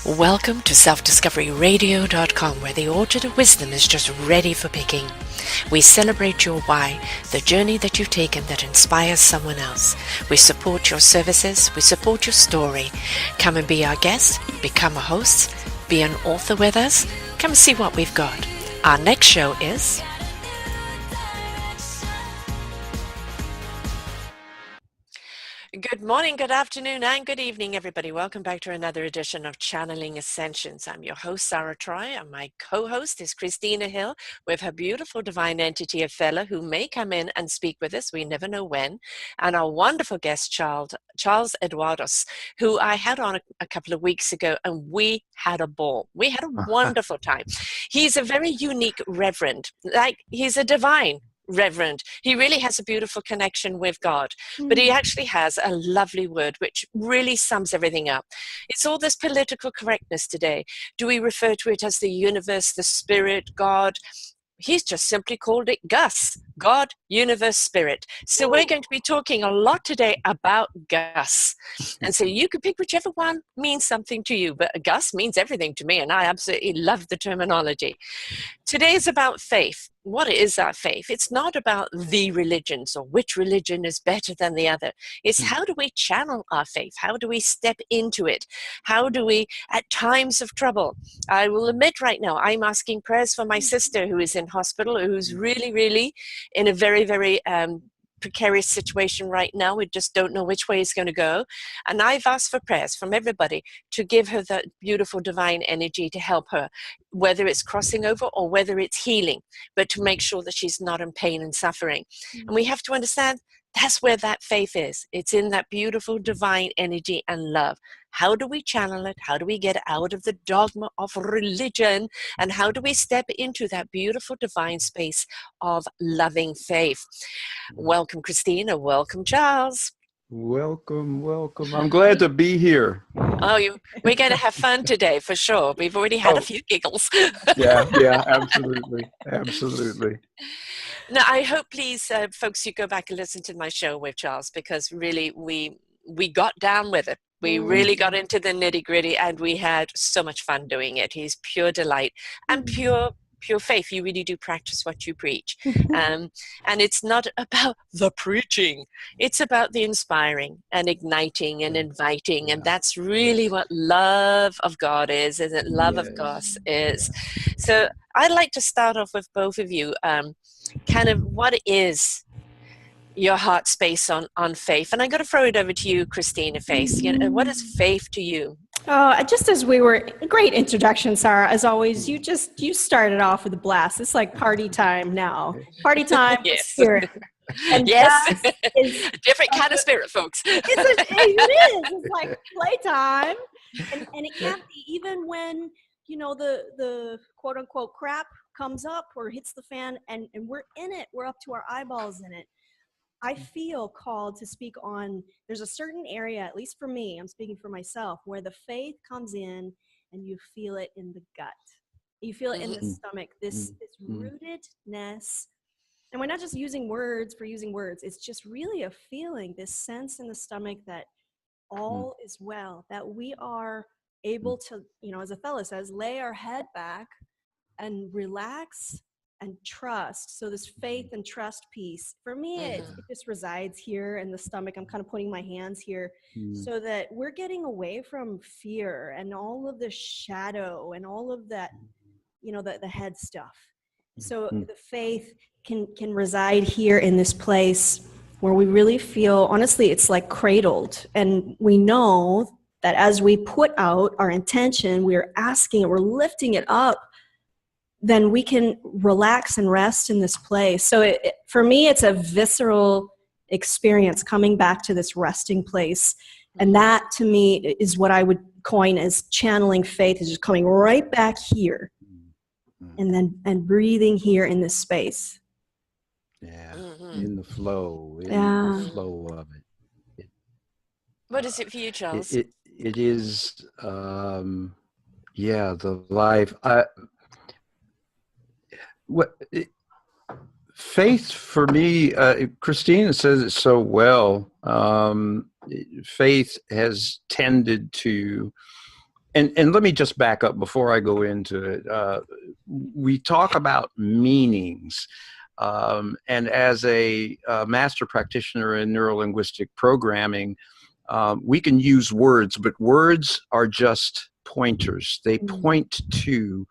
Welcome to selfdiscoveryradio.com, where the orchard of wisdom is just ready for picking. We celebrate your why, the journey that you've taken that inspires someone else. We support your services, we support your story. Come and be our guest, become a host, be an author with us. Come and see what we've got. Our next show is... Good morning, good afternoon, and good evening, everybody. Welcome back to another edition of Channeling Ascensions. I'm your host, Sarah Troy, and my co-host is Christina Hill with her beautiful divine entity, Athella, who may come in and speak with us. We never know when. And our wonderful guest, Charles Eduardos, who I had on a couple of weeks ago, and we had a ball. We had a wonderful time. He's a very unique reverend. He's a divine reverend. He really has a beautiful connection with God, but he actually has a lovely word which really sums everything up. It's all this political correctness today. Do we refer to it as the universe, the spirit, God? He's just simply called it Gus, God, universe, spirit. So we're going to be talking a lot today about Gus. And so you can pick whichever one means something to you, but Gus means everything to me, and I absolutely love the terminology. Today is about faith. What is our faith? It's not about the religions or which religion is better than the other. It's how do we channel our faith? How do we step into it? How do we, at times of trouble? I will admit right now, I'm asking prayers for my sister who is in hospital, who's really, really in a very, very precarious situation right now. We just don't know which way it's going to go. And I've asked for prayers from everybody to give her that beautiful divine energy to help her, whether it's crossing over or whether it's healing, but to make sure that she's not in pain and suffering. And we have to understand that's where that faith is. It's in that beautiful divine energy and love. How do we channel it? How do we get out of the dogma of religion? And how do we step into that beautiful divine space of loving faith? Welcome, Christina. Welcome, Charles. Welcome, welcome. I'm glad to be here. Oh, we're going to have fun today for sure. We've already had a few giggles. Yeah, absolutely. Absolutely. Now, I hope, please, folks, you go back and listen to my show with Charles, because really we got down with it. We really got into the nitty-gritty, and we had so much fun doing it. He's pure delight and pure faith. You really do practice what you preach. And it's not about the preaching. It's about the inspiring and igniting and inviting. And that's really what love of God is, and that love of God is. So I'd like to start off with both of you. Kind of what is your heart space on faith? And I'm going to throw it over to you, Christina. Faith, what is faith to you? Oh, just as we were, great introduction, Sarah. As always, you started off with a blast. It's like party time now. Party time, yes. Spirit. And yes, different kind of spirit, folks. It is. It's like playtime, and it can't be, even when the quote unquote crap comes up or hits the fan, and we're in it. We're up to our eyeballs in it. I feel called to speak on, there's a certain area, at least for me, I'm speaking for myself, where the faith comes in and you feel it in the gut. You feel it in the stomach, this rootedness. And we're not just using words for using words. It's just really a feeling, this sense in the stomach that all is well, that we are able to, as Athella says, lay our head back and relax and trust. So this faith and trust piece, for me, it just resides here in the stomach. I'm kind of putting my hands here so that we're getting away from fear and all of the shadow and all of that, the head stuff. So the faith can reside here in this place where we really feel, honestly, it's like cradled. And we know that as we put out our intention, we're asking it, we're lifting it up, then we can relax and rest in this place. So for me, it's a visceral experience coming back to this resting place. And that, to me, is what I would coin as channeling faith, is just coming right back here and breathing here in this space. Yeah, in the flow, the flow of it. What is it for you, Charles? It is, the life. Faith for me, Christina says it so well. Faith has tended to And let me just back up before I go into it. We talk about meanings. And as a master practitioner in neurolinguistic programming, we can use words, but words are just pointers. They point to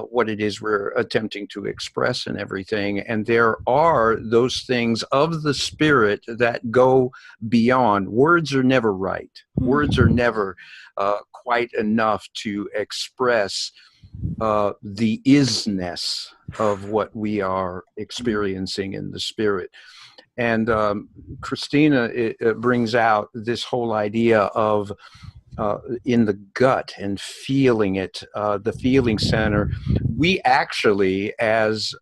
what it is we're attempting to express and everything. And there are those things of the spirit that go beyond. Words are never right. Words are never quite enough to express the isness of what we are experiencing in the spirit. And Christina it brings out this whole idea of in the gut and feeling it, the feeling center. We actually, as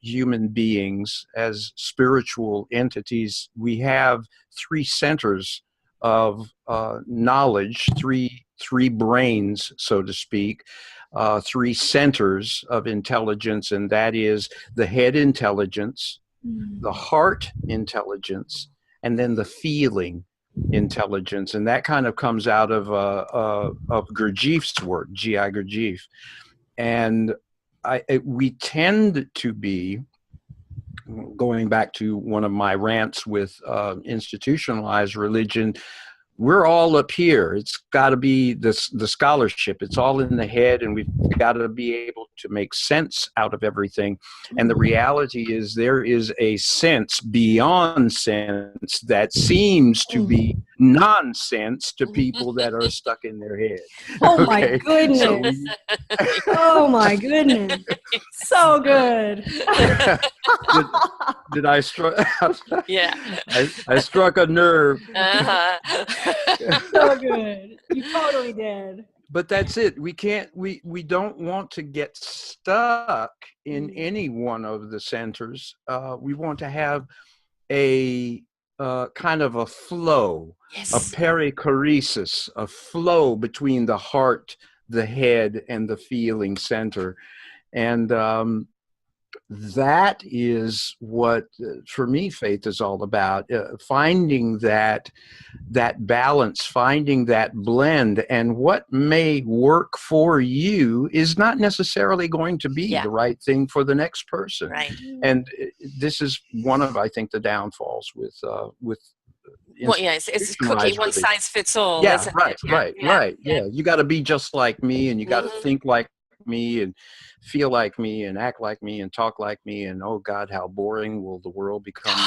human beings, as spiritual entities, we have three centers of knowledge, three brains, so to speak, three centers of intelligence, and that is the head intelligence, the heart intelligence, and then the feeling intelligence. And that kind of comes out of Gurdjieff's work, G.I. Gurdjieff. And we tend to be, going back to one of my rants with institutionalized religion, we're all up here. It's got to be the scholarship. It's all in the head, and we've got to be able to make sense out of everything. And the reality is there is a sense beyond sense that seems to be nonsense to people that are stuck in their head. Oh my goodness. Oh my goodness. So good. Did I struck? Yeah. I struck a nerve. So good. You totally did. But that's it. We can't. We don't want to get stuck in any one of the centers. We want to have a kind of a flow, a perichoresis, a flow between the heart, the head, and the feeling center, and that is what, for me, faith is all about, finding that balance, finding that blend. And what may work for you is not necessarily going to be the right thing for the next person. Right. And this is one of, I think, the downfalls with well, it's cookie one size fits all. Yeah, isn't right, it? right. Yeah, you got to be just like me, and you got to think like me, and feel like me, and act like me, and talk like me, and oh God, how boring will the world become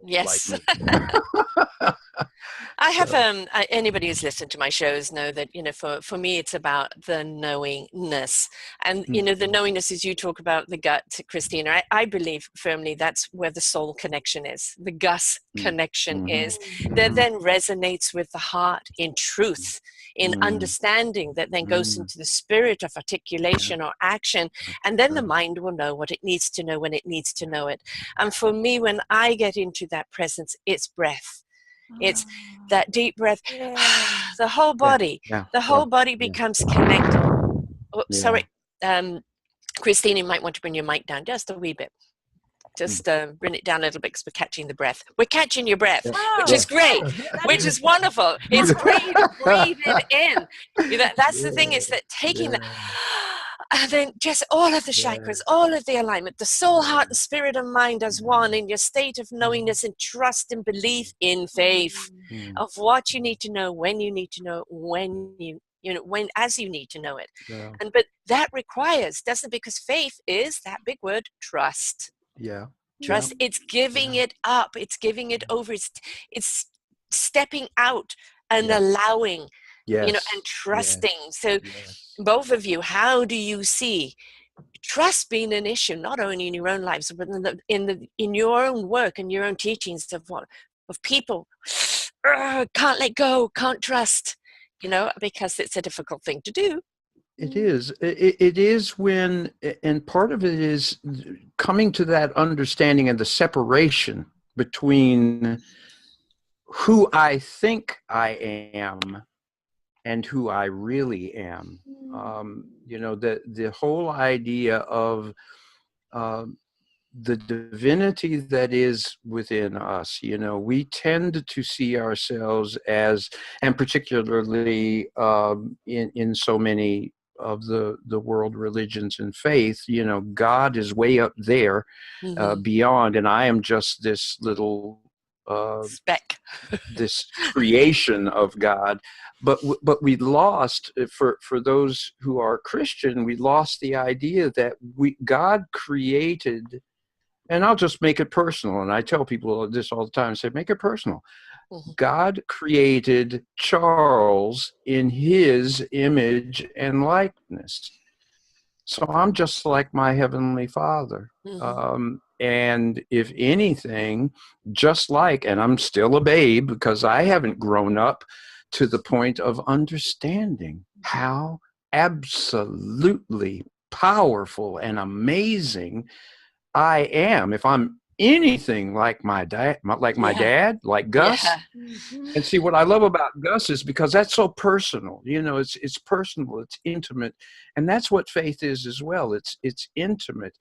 yes. like me. I have anybody who's listened to my shows know that, you know, for me it's about the knowingness, and you know, the knowingness, as you talk about the gut, Christina, I believe firmly that's where the soul connection is, the Gus connection is, that then resonates with the heart in truth, in understanding, that then goes into the spirit of articulation or action, and then the mind will know what it needs to know when it needs to know it. And for me, when I get into that presence, it's breath. It's that deep breath. The whole body, becomes connected. Oh, sorry, Christine, you might want to bring your mic down just a wee bit. Just bring it down a little bit, because we're catching the breath. We're catching your breath, which is great, which is wonderful. It's breathe it in. That's the thing, is that taking that, and then just all of the chakras, all of the alignment, the soul, heart, and spirit and mind as one, in your state of knowingness and trust and belief in faith of what you need to know, when you need to know, as you need to know it. But that requires, doesn't, because faith is that big word, trust. Trust. It's giving it up. It's giving it over. It's stepping out and allowing, you know, and trusting. So both of you, how do you see trust being an issue, not only in your own lives, but in your own work and your own teachings of people can't let go, can't trust, you know, because it's a difficult thing to do. It is. It is when, and part of it is coming to that understanding and the separation between who I think I am and who I really am. You know, the whole idea of the divinity that is within us. You know, we tend to see ourselves as, and particularly in so many of the world religions and faith, you know, God is way up there, beyond, and I am just this little speck. this creation of God. But we lost, for those who are Christian, we lost the idea that God created. And I'll just make it personal. And I tell people this all the time. I say, make it personal. God created Charles in his image and likeness. So I'm just like my Heavenly Father. And if anything, just like, and I'm still a babe because I haven't grown up to the point of understanding how absolutely powerful and amazing I am. If I'm anything like my dad, like Gus. And see, what I love about Gus is because that's so personal. You know, it's personal, it's intimate, and that's what faith is as well. It's intimate,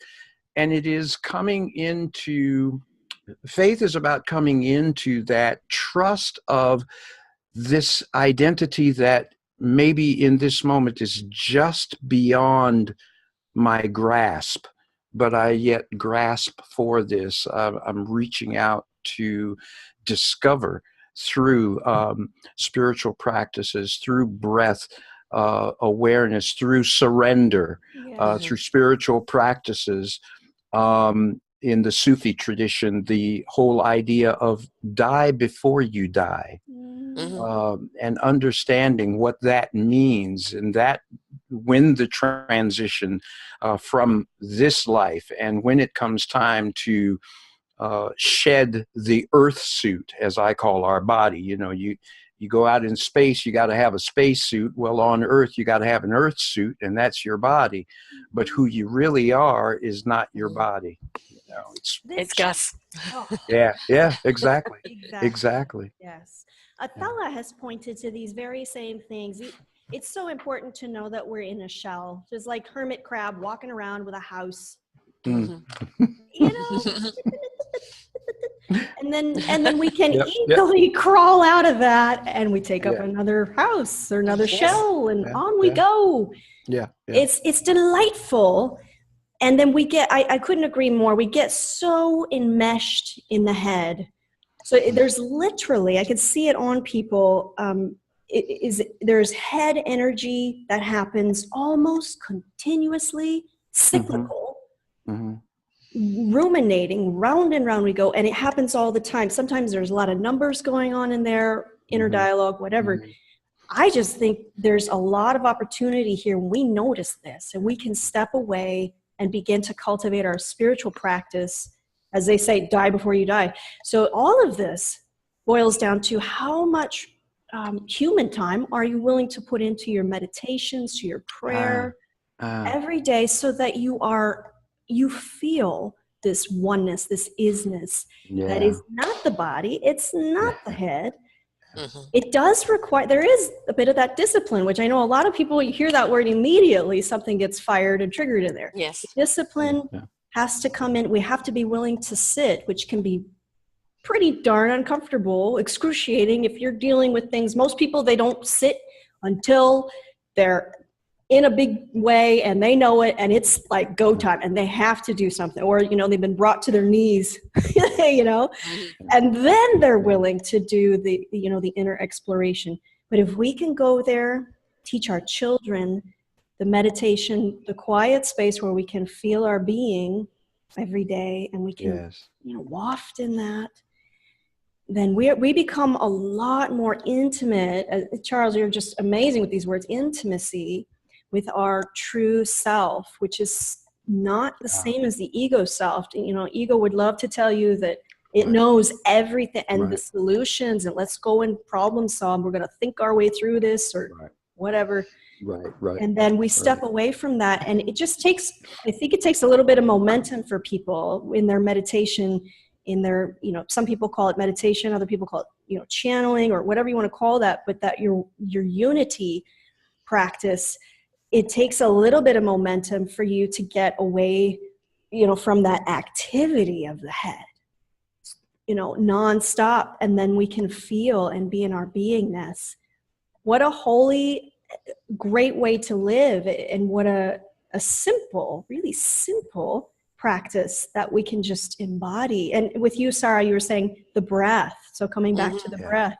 and it is coming into, faith is about coming into that trust of this identity that maybe in this moment is just beyond my grasp, but I yet grasp for this. I'm reaching out to discover through spiritual practices, through breath awareness, through surrender, through spiritual practices. In the Sufi tradition, the whole idea of die before you die, and understanding what that means, and that when the transition from this life, and when it comes time to shed the earth suit, as I call our body. You know, you go out in space, you got to have a space suit. Well, on Earth, you got to have an earth suit, and that's your body. But who you really are is not your body. You know, it's Gus. Yeah, exactly. Exactly. Yes. Athella has pointed to these very same things. It's so important to know that we're in a shell, just like hermit crab walking around with a house. You know, and then we can easily crawl out of that, and we take up another house or another shell, and on we go. It's delightful. And then we get, I couldn't agree more, we get so enmeshed in the head. So there's literally, I could see it on people, there's head energy that happens almost continuously, cyclical, ruminating, round and round we go, and it happens all the time. Sometimes there's a lot of numbers going on in there, inner dialogue, whatever. I just think there's a lot of opportunity here when we notice this, and we can step away and begin to cultivate our spiritual practice. As they say, die before you die. So all of this boils down to how much human time are you willing to put into your meditations, to your prayer every day, so that you feel this oneness, this isness, that is not the body, it's not the head. It does require, there is a bit of that discipline, which I know a lot of people, you hear that word immediately, something gets fired and triggered in there. Yes. Discipline has to come in. We have to be willing to sit, which can be pretty darn uncomfortable, excruciating if you're dealing with things. Most people, they don't sit until they're in a big way and they know it, and it's like go time, and they have to do something, or they've been brought to their knees, and then they're willing to do the inner exploration. But if we can go there, teach our children the meditation, the quiet space where we can feel our being every day, and we can waft in that, then we become a lot more intimate. Charles, you're just amazing with these words, intimacy with our true self, which is not the same as the ego self. Ego would love to tell you that it knows everything and the solutions, and let's go and problem solve. We're going to think our way through this or whatever. Right. And then we step away from that, and it just takes, I think it takes a little bit of momentum for people in their meditation, in their, some people call it meditation, other people call it, channeling or whatever you want to call that, but that your unity practice, it takes a little bit of momentum for you to get away from that activity of the head, nonstop. And then we can feel and be in our beingness. What a holy, great way to live. And what a simple, really simple practice that we can just embody. And with you, Sarah, you were saying the breath. So coming back to the breath.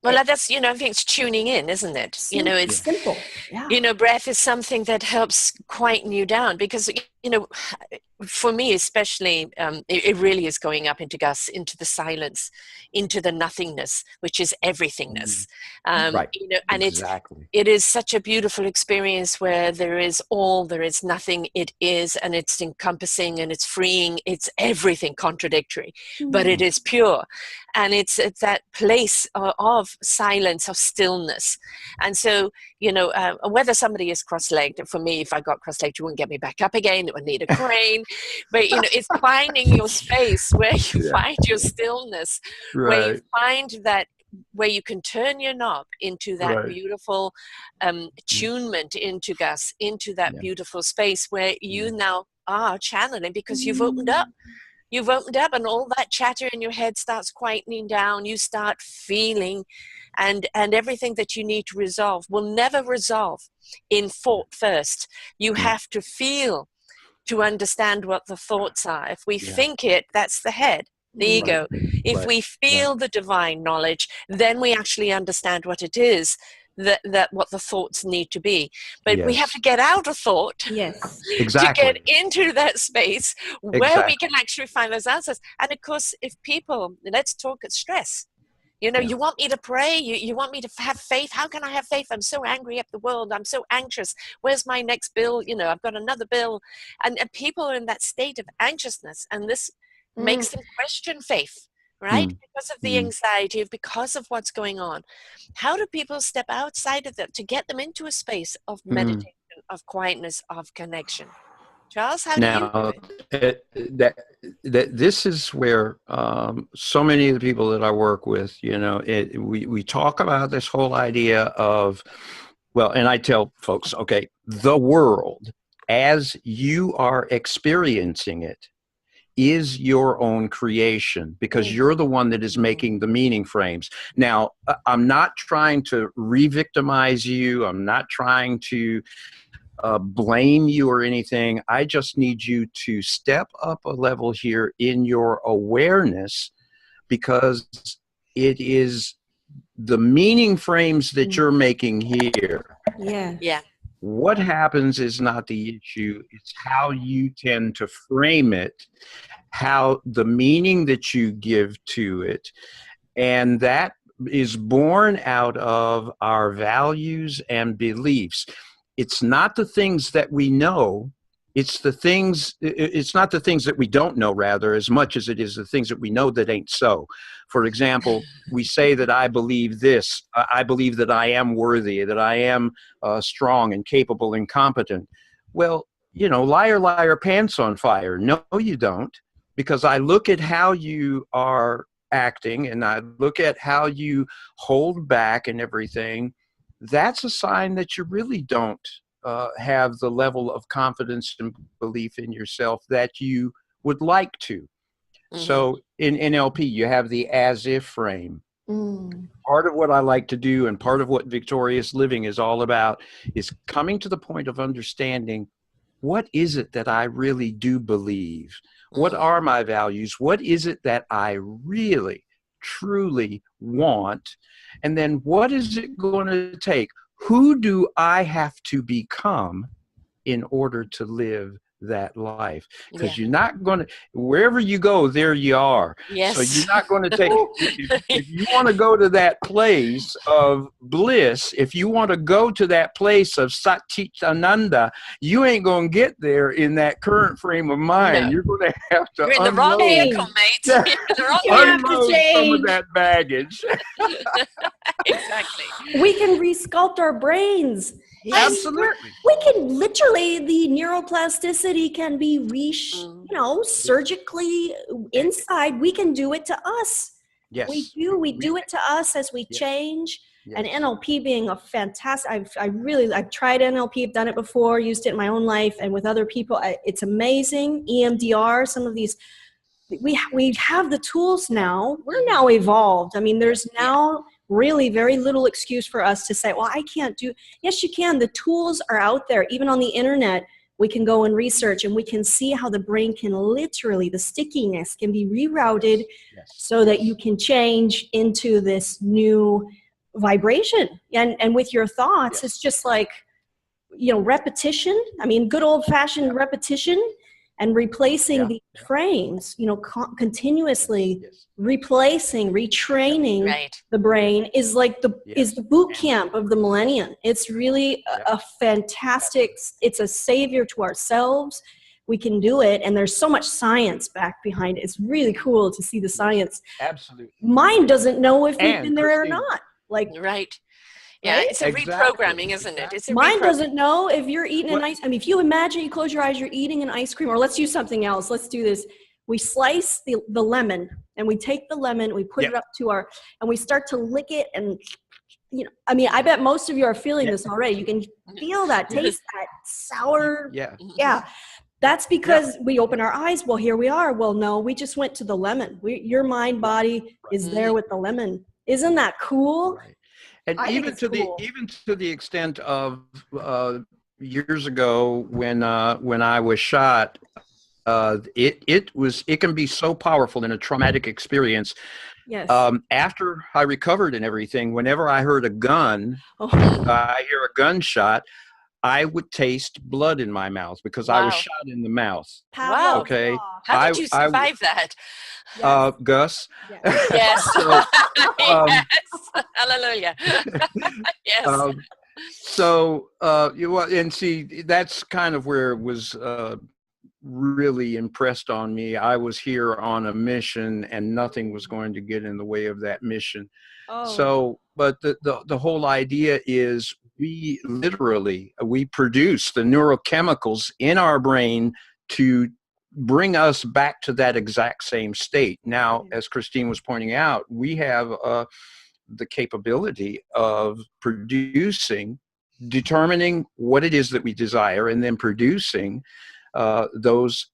Well, that's, I think it's tuning in, isn't it? It's simple. Yeah. Breath is something that helps quieten you down because, for me especially, it really is going up into Gus, into the silence, into the nothingness, which is everythingness. Right. And exactly. it is such a beautiful experience where there is nothing, it is, and it's encompassing and it's freeing, it's everything contradictory, but it is pure. And it's that place of silence, of stillness. And so, whether somebody is cross-legged, for me, if I got cross-legged, you wouldn't get me back up again, it would need a crane. But, it's finding your space where you find your stillness, where you find that, where you can turn your knob into that beautiful attunement into Gus, into that beautiful space where you now are channeling because you've opened up. You've opened up and all that chatter in your head starts quietening down. You start feeling, and everything that you need to resolve will never resolve in thought first. You have to feel to understand what the thoughts are. If we think it, that's the head, the ego. If we feel the divine knowledge, then we actually understand what it is, that what the thoughts need to be. But we have to get out of thought to get into that space where we can actually find those answers. And of course, if people, let's talk at stress. You want me to pray, you want me to have faith. How can I have faith? I'm so angry at the world, I'm so anxious. Where's my next bill? I've got another bill. And people are in that state of anxiousness, and this makes them question faith. Right? Because of the anxiety, because of what's going on. How do people step outside of that to get them into a space of meditation, of quietness, of connection? Charles, how do you do it? This is where so many of the people that I work with, we talk about this whole idea of, and I tell folks, okay, the world as you are experiencing it is your own creation, because you're the one that is making the meaning frames. Now, I'm not trying to re-victimize you. I'm not trying to blame you or anything. I just need you to step up a level here in your awareness, because it is the meaning frames that you're making here. Yeah. What happens is not the issue, it's how you tend to frame it, how the meaning that you give to it, and that is born out of our values and beliefs. It's not the things that we know, it's not the things that we don't know, rather, as much as it is the things that we know that ain't so. For example, we say that I believe this, I believe that I am worthy, that I am strong and capable and competent. Well, liar, liar, pants on fire. No, you don't, because I look at how you are acting and I look at how you hold back and everything. That's a sign that you really don't have the level of confidence and belief in yourself that you would like to. So in NLP, you have the as-if frame. Part of what I like to do, and part of what victorious living is all about, is coming to the point of understanding, what is it that I really do believe? What are my values? What is it that I really, truly want? And then what is it going to take? Who do I have to become in order to live that life? Because you're not going to, wherever you go, there you are. Yes. So you're not going to take, if you want to go to that place of bliss, if you want to go to that place of Satchitananda, you ain't going to get there in that current frame of mind. No. You're going to have to You're in the wrong vehicle, mate. Yeah. You're in the wrong unload some of that baggage. Exactly. We can resculpt our brains. Yes. Absolutely. We can literally, the neuroplasticity can be surgically inside. We can do it to us. Yes. We do it to us as we change. And NLP being a fantastic, I've tried NLP, I've done it before, used it in my own life and with other people. It's amazing. EMDR, some of these, we have the tools now. We're now evolved. I mean, there's now really very little excuse for us to say, well, I can't do. Yes, you can. The tools are out there. Even on the internet, we can go and research and we can see how the brain can literally, the stickiness can be rerouted so that you can change into this new vibration. And with your thoughts, it's just like, repetition. I mean, good old fashioned repetition and replacing the frames, continuously replacing, retraining the brain is like is the boot camp of the millennium. It's really a fantastic, it's a savior to ourselves. We can do it. And there's so much science back behind it. It's really cool to see the science. Absolutely. Mine doesn't know if you've been there or not. Like, Yeah, it's a reprogramming, isn't it? It's mine doesn't know if you're eating an ice. I mean, if you imagine, you close your eyes, you're eating an ice cream, or let's do something else. Let's do this. We slice the lemon, and we take the lemon, we put it up to and we start to lick it, and I mean, I bet most of you are feeling this already. You can feel that, taste that sour. Yeah. That's because we open our eyes. Well, here we are. Well, no, we just went to the lemon. Your mind body is there with the lemon. Isn't that cool? Right. And even to the extent of years ago when I was shot, it can be so powerful in a traumatic experience. Yes. After I recovered and everything, whenever I heard a gun, I hear a gunshot, I would taste blood in my mouth because I was shot in the mouth. Wow. Okay. How did you survive that? Gus. Yes. So, yes. Hallelujah. Yes. And see, that's kind of where it was really impressed on me. I was here on a mission and nothing was going to get in the way of that mission. So, but the whole idea is we produce the neurochemicals in our brain to bring us back to that exact same state. Now, as Christine was pointing out, we have the capability of determining what it is that we desire, and then producing those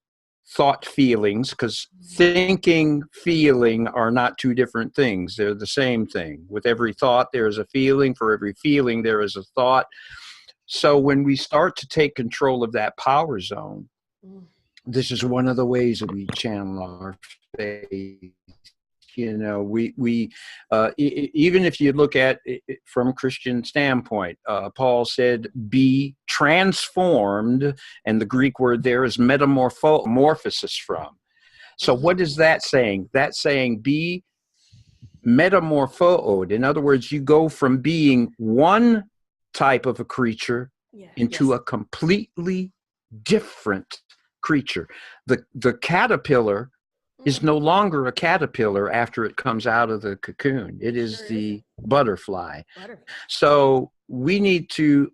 thought feelings, because thinking, feeling are not two different things. They're the same thing. With every thought, there is a feeling. For every feeling, there is a thought. So when we start to take control of that power zone, this is one of the ways that we channel our faith. We even if you look at it from a Christian standpoint, Paul said, be transformed, and the Greek word there is metamorphosis from. So what is that saying? That's saying be metamorphosed. In other words, you go from being one type of a creature into a completely different creature. The caterpillar is no longer a caterpillar after it comes out of the cocoon. It is the butterfly. So we need to,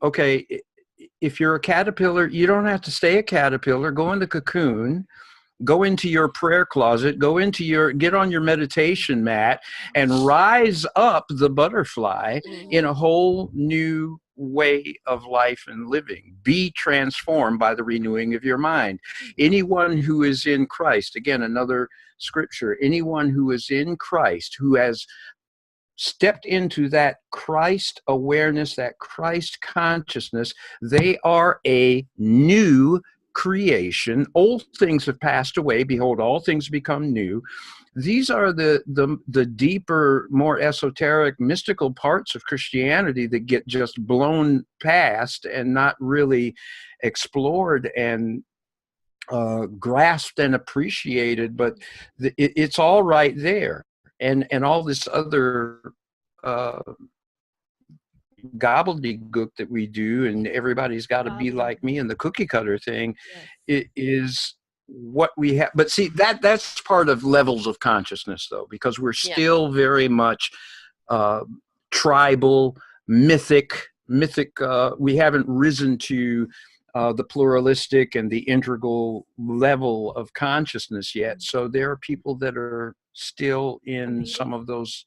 if you're a caterpillar, you don't have to stay a caterpillar. Go in the cocoon, go into your prayer closet, get on your meditation mat and rise up the butterfly in a whole new way of life and living. Be transformed by the renewing of your mind. Anyone who is in Christ, again, another scripture, anyone who is in Christ, who has stepped into that Christ awareness, that Christ consciousness, they are a new creation. Old things have passed away. Behold, all things become new. These are the deeper, more esoteric, mystical parts of Christianity that get just blown past and not really explored and grasped and appreciated. But it's all right there. And all this other gobbledygook that we do, and everybody's got to be like me, and the cookie cutter thing, it is what we have. But see, that's part of levels of consciousness, though, because we're still very much tribal, mythic. We haven't risen to the pluralistic and the integral level of consciousness yet. So there are people that are still in some of those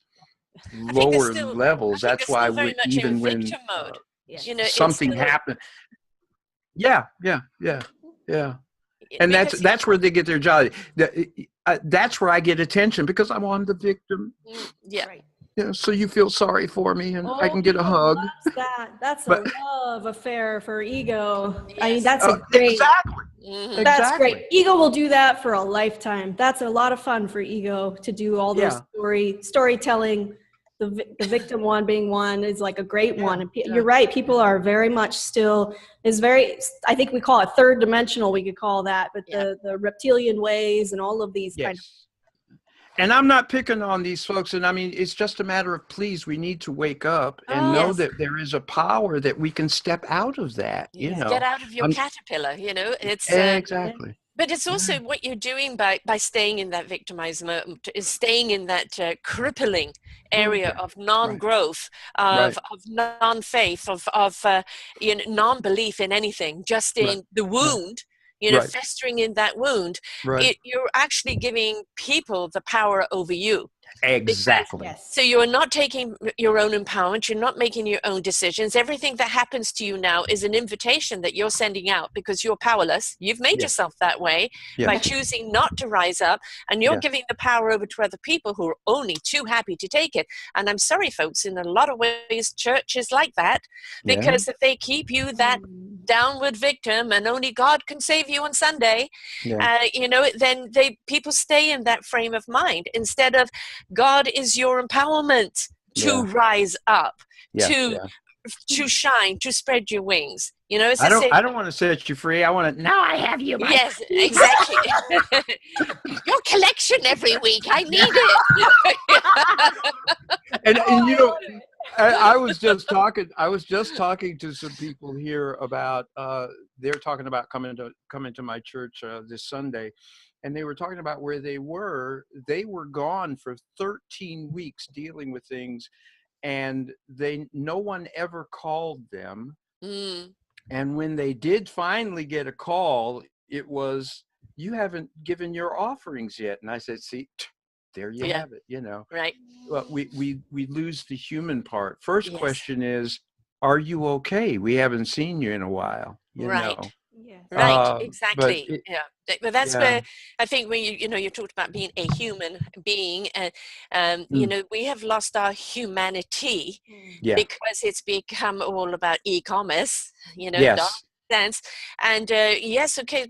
lower levels. I think That's they're why still very much even in when victim mode. Yes. You know, it's something still, happened, yeah, and because that's where they get their joy. That's where I get attention because I'm the victim. yeah. Right. So you feel sorry for me, and I Oh, can get a ego hug. loves that. That's a But love affair for ego. I mean, Yes. that's a great. exactly, Mhm. That's exactly. great. Ego will do that for a lifetime. That's a lot of fun for ego to do all those storytelling. The victim one being one is like a great one. And you're right. People are very much still I think we call it third dimensional. We could call that, but the reptilian ways and all of these kind of. And I'm not picking on these folks. And I mean, it's just a matter of, please, we need to wake up and know that there is a power that we can step out of that, Get out of your caterpillar, it's exactly. but it's also what you're doing by staying in that victimized mode, is staying in that crippling area of non-growth, of non-faith, of non-belief in anything, just in the wound, festering in that wound. You're actually giving people the power over you. Exactly. So you're not taking your own empowerment. You're not making your own decisions. Everything that happens to you now is an invitation that you're sending out because you're powerless. You've made yourself that way by choosing not to rise up, and you're giving the power over to other people who are only too happy to take it. And I'm sorry, folks, in a lot of ways, church is like that, because if they keep you that downward victim and only God can save you on Sunday, then people stay in that frame of mind instead of God is your empowerment to rise up, to shine, to spread your wings. I don't want to set you free. I want to. Now I have you. Yes, exactly. Your collection every week. I need it. and I was just talking. I was just talking to some people here about. They're talking about coming to my church this Sunday. And they were talking about where they were. They were gone for 13 weeks dealing with things, and no one ever called them. And when they did finally get a call, it was, "You haven't given your offerings yet." And I said, "See, there you have it. Right. Well, we lose the human part. First question is, are you okay? We haven't seen you in a while. Right, exactly. But that's where I think when you talked about being a human being, we have lost our humanity because it's become all about e-commerce, sense. And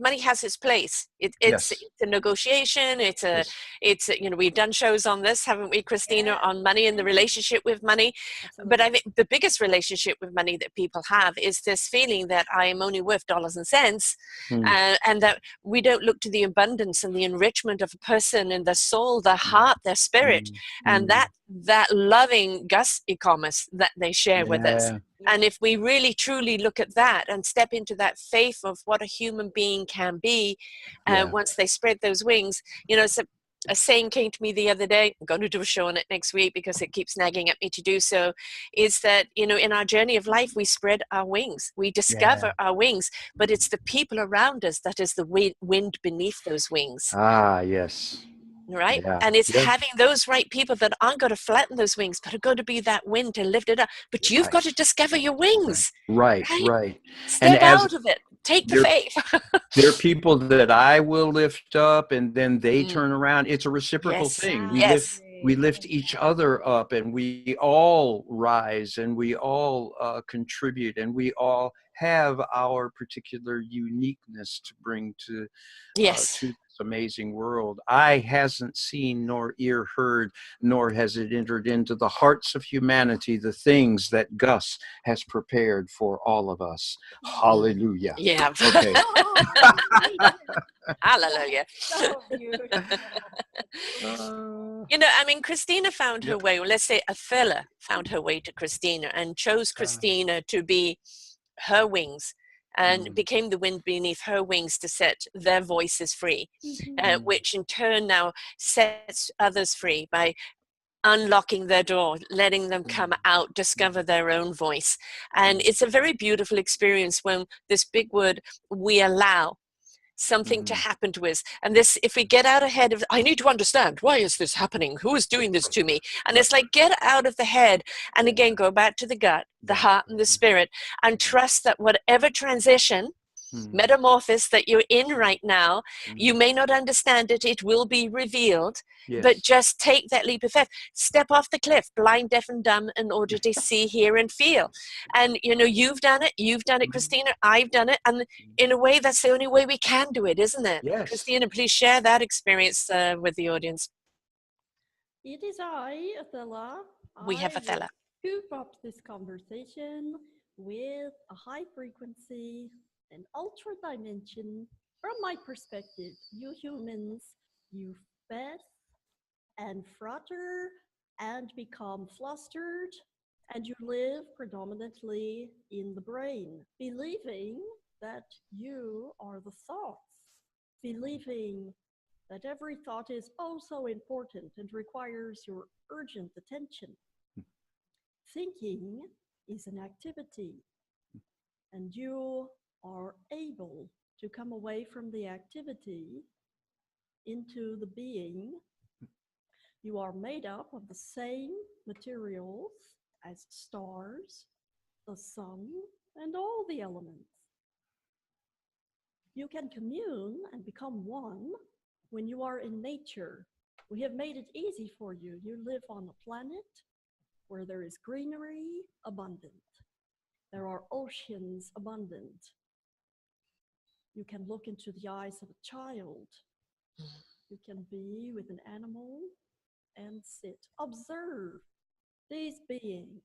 money has its place. It's a negotiation. It's we've done shows on this, haven't we, Christina, on money and the relationship with money. Absolutely. But I think the biggest relationship with money that people have is this feeling that I am only worth dollars and cents, and that we don't look to the abundance and the enrichment of a person and their soul, their heart, their spirit, and that loving e-commerce that they share with us. And if we really truly look at that and step into that faith of what a human being can be, once they spread those wings, a saying came to me the other day. I'm going to do a show on it next week because it keeps nagging at me to do so, is that, in our journey of life, we spread our wings, we discover our wings, but it's the people around us that is the wind beneath those wings. Yes. Right. And it's having those right people that aren't going to flatten those wings, but are going to be that wind to lift it up. But you've got to discover your wings. Right. Step out of it. Take the faith. There are people that I will lift up, and then they turn around. It's a reciprocal thing. We lift each other up, and we all rise, and we all contribute, and we all have our particular uniqueness to bring to this amazing world. Eye hasn't seen, nor ear heard, nor has it entered into the hearts of humanity the things that Gus has prepared for all of us. Hallelujah. Yeah. Okay. Hallelujah. So beautiful. Christina found her way. Well, let's say Athella found her way to Christina and chose Christina to be her wings, and became the wind beneath her wings to set their voices free, which in turn now sets others free by unlocking their door, letting them come out, discover their own voice. And it's a very beautiful experience when this big word, we allow, something to happen to us. And this, if we get out ahead of, I need to understand, why is this happening? Who is doing this to me? And it's like, get out of the head and again, go back to the gut, the heart and the spirit, and trust that whatever transition, metamorphosis that you're in right now, you may not understand it, it will be revealed, but just take that leap of faith, step off the cliff, blind, deaf and dumb, in order to see, hear and feel. And you know, you've done it, Christina, I've done it, and in a way that's the only way we can do it, isn't it? Yes. Christina, please share that experience with the audience. It is I, Athella. We have Athella. Scoop up this conversation with a high frequency and ultra dimension. From my perspective, you humans, you fess and flutter and become flustered, and you live predominantly in the brain, believing that you are the thoughts, believing that every thought is oh so important and requires your urgent attention. Thinking is an activity, and you are able to come away from the activity into the being. You are made up of the same materials as stars, the sun, and all the elements. You can commune and become one when you are in nature. We have made it easy for you. You live on a planet where there is greenery abundant. There are oceans abundant. You can look into the eyes of a child. You can be with an animal and sit, observe these beings.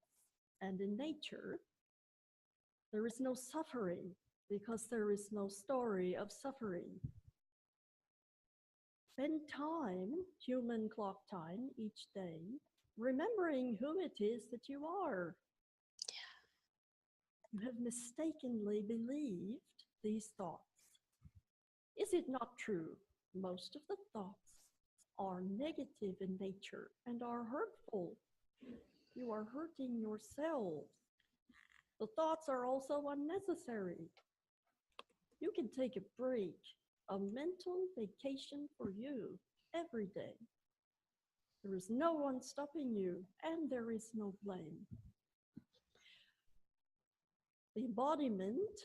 And in nature, there is no suffering because there is no story of suffering. Spend time, human clock time, each day, remembering who it is that you are. You have mistakenly believed these thoughts. Is it not true? Most of the thoughts are negative in nature and are hurtful. You are hurting yourselves. The thoughts are also unnecessary. You can take a break, a mental vacation for you every day. There is no one stopping you, and there is no blame. The embodiment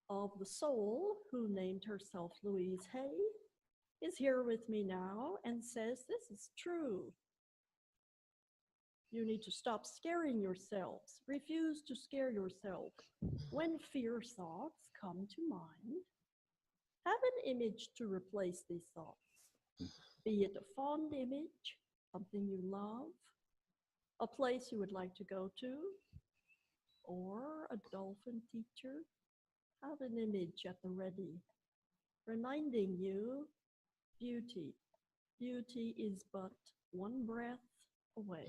of the soul, who named herself Louise Hay, is here with me now and says this is true. You need to stop scaring yourselves. Refuse to scare yourself. When fear thoughts come to mind, have an image to replace these thoughts. Be it a fond image, something you love, a place you would like to go to, or a dolphin teacher. Have an image at the ready, reminding you beauty. Beauty is but one breath away.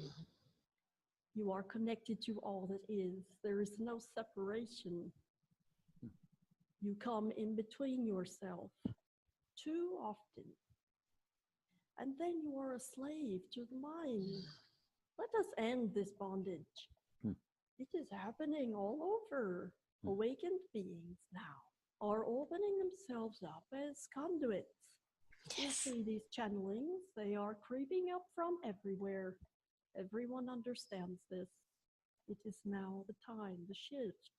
You are connected to all that is. There is no separation. You come in between yourself too often. And then you are a slave to the mind. Let us end this bondage. It is happening all over. Awakened beings now are opening themselves up as conduits. You see these channelings, they are creeping up from everywhere. Everyone understands this. It is now the time, the shift.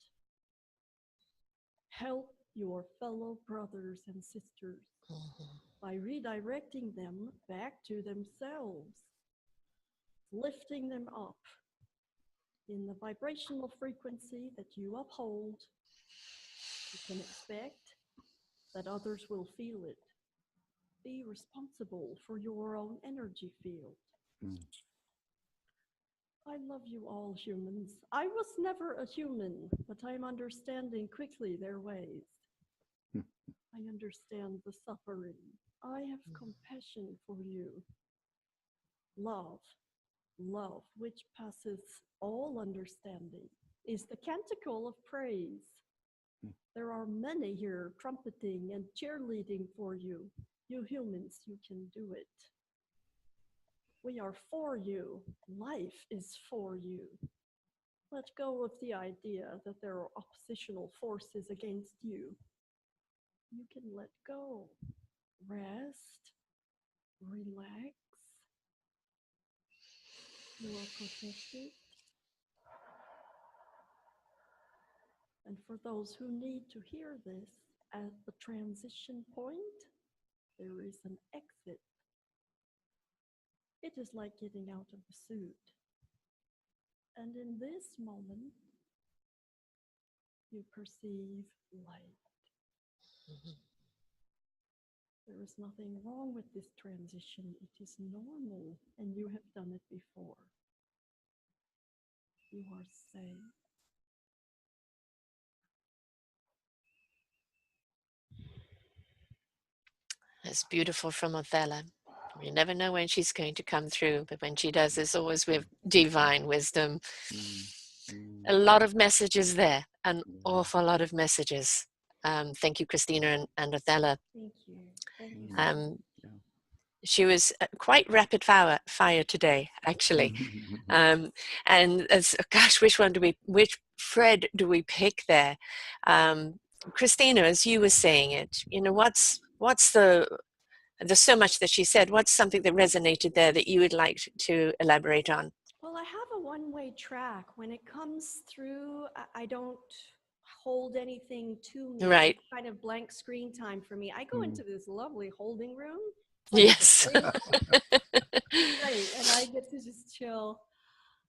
Help your fellow brothers and sisters by redirecting them back to themselves, lifting them up in the vibrational frequency that you uphold. You can expect that others will feel it. Be responsible for your own energy field. I love you all, humans. I was never a human, but I'm understanding quickly their ways. I understand the suffering. I have compassion for you. Love, love, which passes all understanding, is the canticle of praise. There are many here trumpeting and cheerleading for you. You humans, you can do it. We are for you. Life is for you. Let go of the idea that there are oppositional forces against you. You can let go, rest, relax. You are protected. And for those who need to hear this, at the transition point, there is an exit. It is like getting out of the suit. And in this moment, you perceive light. There is nothing wrong with this transition. It is normal, and you have done it before. You are safe. That's beautiful from Athella. You never know when she's going to come through, but when she does, it's always with divine wisdom. A lot of messages there, an awful lot of messages. Thank you, Christina and Athella. Thank you. Thank you. She was quite rapid fire today, actually. And gosh, which thread do we pick there? Christina, as you were saying it, what's there's so much that she said. What's something that resonated there that you would like to elaborate on? Well, I have a one-way track. When it comes through, I don't hold anything to me. Right. It's kind of blank screen time for me. I go into this lovely holding room. Yes. Great, and I get to just chill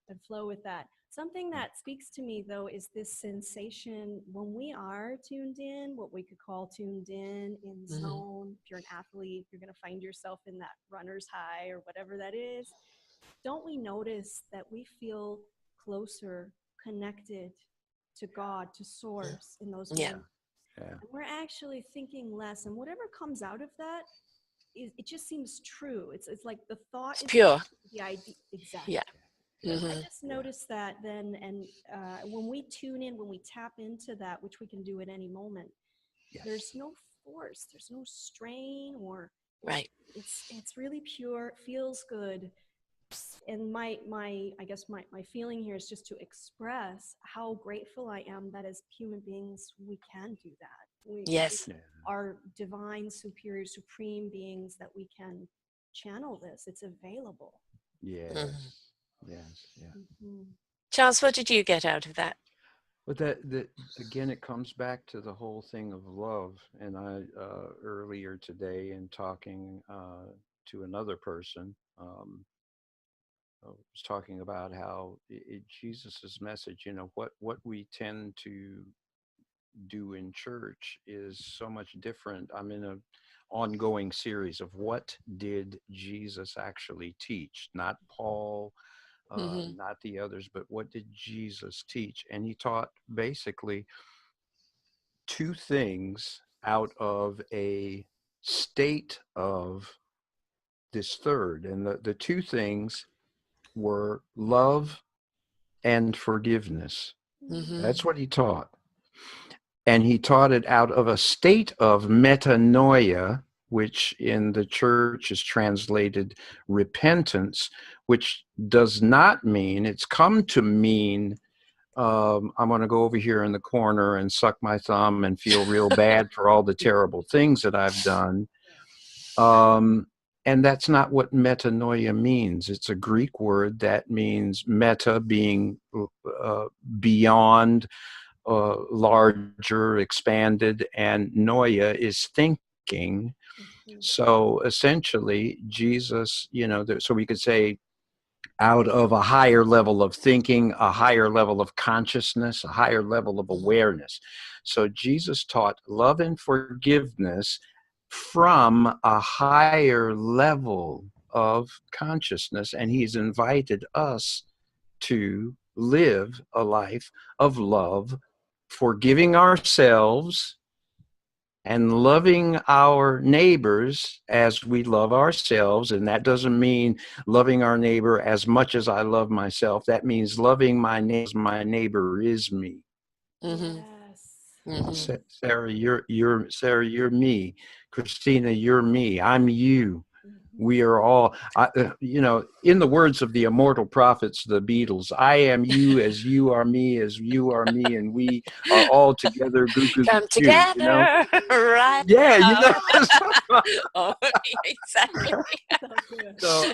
and flow with that. Something that speaks to me, though, is this sensation when we are tuned in, what we could call tuned in zone. If you're an athlete, you're going to find yourself in that runner's high or whatever that is. Don't we notice that we feel closer, connected to God, to Source in those moments? And we're actually thinking less, and whatever comes out of that, it just seems true. It's like the thought is pure. The idea, exactly. Yeah. I just noticed that then, and when we tune in, when we tap into that, which we can do at any moment, there's no force, there's no strain, or it's really pure, it feels good. And my feeling here is just to express how grateful I am that as human beings we can do that. We are divine, superior, supreme beings that we can channel this. It's available. Yes. Charles, what did you get out of that? But that again, it comes back to the whole thing of love. And I earlier today, in talking to another person, I was talking about how Jesus's message, what we tend to do in church is so much different. I'm in an ongoing series of what did Jesus actually teach, not Paul, not the others, but what did Jesus teach? And he taught basically two things out of a state of this third. And the two things were love and forgiveness. That's what he taught. And he taught it out of a state of metanoia, which in the church is translated repentance, which does not mean, it's come to mean, I'm going to go over here in the corner and suck my thumb and feel real bad for all the terrible things that I've done. And that's not what metanoia means. It's a Greek word that means meta, being beyond, larger, expanded, and noia is thinking. So essentially, Jesus, so we could say out of a higher level of thinking, a higher level of consciousness, a higher level of awareness. So Jesus taught love and forgiveness from a higher level of consciousness, and he's invited us to live a life of love, forgiving ourselves and loving our neighbors as we love ourselves. And that doesn't mean loving our neighbor as much as I love myself. That means loving my neighbor as my neighbor is me. Sarah, you're me. Christina, you're me. I'm you. We are all, you know, in the words of the immortal prophets, the Beatles, I am you as you are me, as you are me, and we are all together. Goo, goo, Come goo, goo, you know? together right Yeah, you now. know. Oh, exactly. So,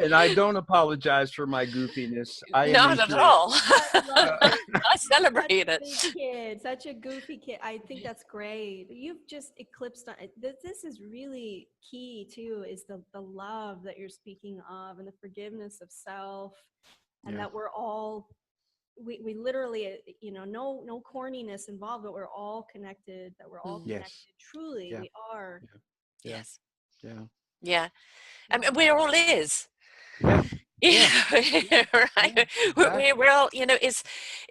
and I don't apologize for my goofiness. I am Not at into it. all. I love it. I celebrate Such a it. big kid, such a goofy kid. I think that's great. You've just eclipsed on it. This is really key too, is the love that you're speaking of and the forgiveness of self, and Yeah. that we're all we literally, you know, no corniness involved, but we're all connected, that we're all Mm. connected. Yes. Truly, Yeah. we are. Yeah. Yes. Yeah. Yeah. I mean, we're all is. Yeah. Yeah, Yeah. right. Yeah. Exactly. We're all, you know, it's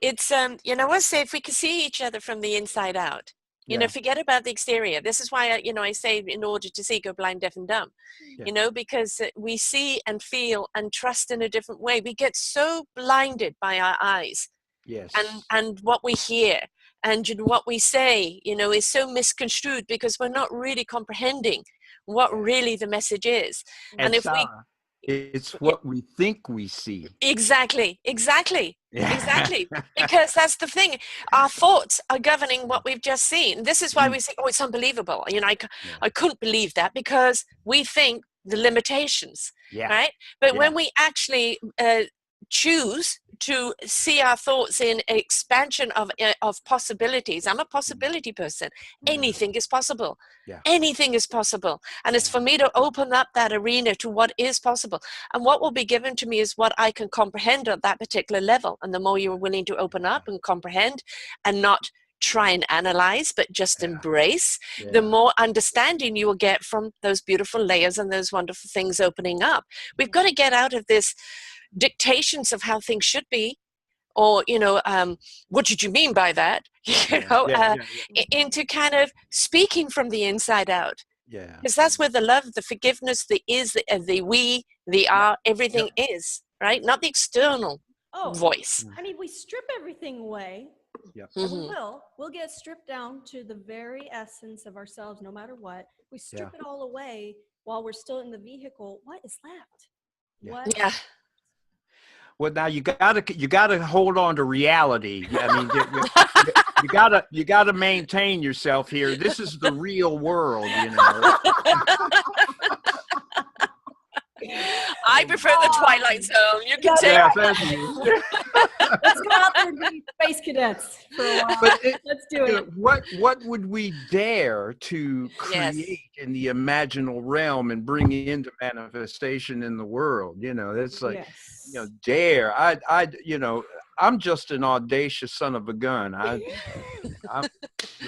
you know, I say if we could see each other from the inside out, you know, Yeah. forget about the exterior. This is why you know, I say in order to see, go blind, deaf, and dumb. Yeah. You know, because we see and feel and trust in a different way. We get so blinded by our eyes Yes. and what we hear and you know, what we say, you know, is so misconstrued because we're not really comprehending what Yeah. really the message is. And And if we Sarah, it's what we think we see. Exactly, exactly, Yeah. exactly. Because that's the thing. Our thoughts are governing what we've just seen. This is why we say, oh, it's unbelievable. You know, Yeah. I couldn't believe that because we think the limitations, Yeah. right? But Yeah. when we actually choose to see our thoughts in expansion of possibilities, I'm a possibility person. Anything is possible. Yeah. Anything is possible. And it's for me to open up that arena to what is possible. And what will be given to me is what I can comprehend at that particular level. And the more you're willing to open up and comprehend and not try and analyze, but just embrace, the more understanding you will get from those beautiful layers and those wonderful things opening up. We've got to get out of this dictations of how things should be, or you know, what did you mean by that? You know, into kind of speaking from the inside out. Yeah. Because that's where the love, the forgiveness, the is, the we, the are, everything is, right? Not the external voice. I mean, we strip everything away. Yep. And we'll get stripped down to the very essence of ourselves, no matter what. We strip it all away while we're still in the vehicle. What is left? What? Yeah. Well, now you gotta hold on to reality. I mean, you gotta maintain yourself here. This is the real world, you know. I prefer the Twilight Zone. You can take thank you. Let's go out there and be space cadets for a while. Let's do it. What would we dare to create in the imaginal realm and bring into manifestation in the world? You know, it's like, you know, dare. You know, I'm just an audacious son of a gun.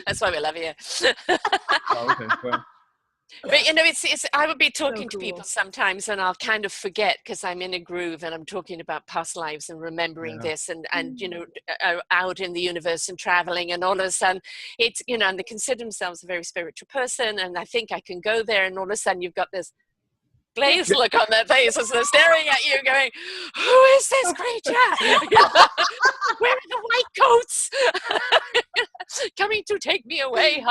That's why we love you. Okay, well. But you know, it's I would be talking to people sometimes and I'll kind of forget because I'm in a groove and I'm talking about past lives and remembering this and you know, out in the universe and traveling, and all of a sudden it's, you know, and they consider themselves a very spiritual person and I think I can go there, and all of a sudden you've got this glazed look on their face as they're staring at you going, who is this creature? Where are the white coats? Coming to take me away.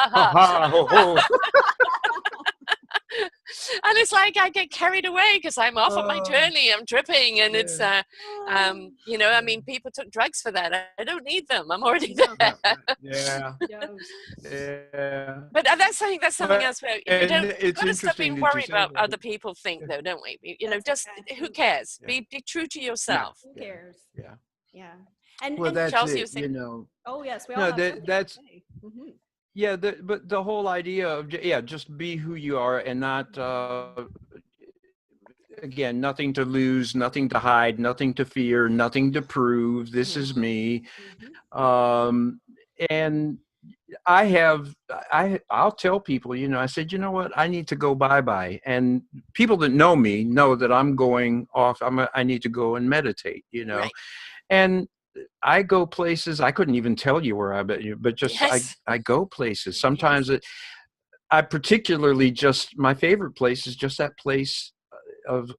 And it's like I get carried away because I'm off on my journey, I'm tripping, and it's you know, I mean, people took drugs for that. I don't need them, I'm already there. But that's something else where we don't got to stop being worried about other people think, though, don't we? You know, just who cares? Be true to yourself. Who cares? Yeah. And well, that's Chelsea, it, you know. Oh yes, we all have something that's to say. yeah, but the whole idea of just be who you are and not again, nothing to lose, nothing to hide, nothing to fear, nothing to prove. This is me. And I'll tell people, you know, I said, you know what, I need to go bye-bye. And people that know me know that I'm going off. I need to go and meditate, you know. Right. And I go places, I couldn't even tell you where I've been, but just I go places. Sometimes I particularly just, my favorite place is just that place of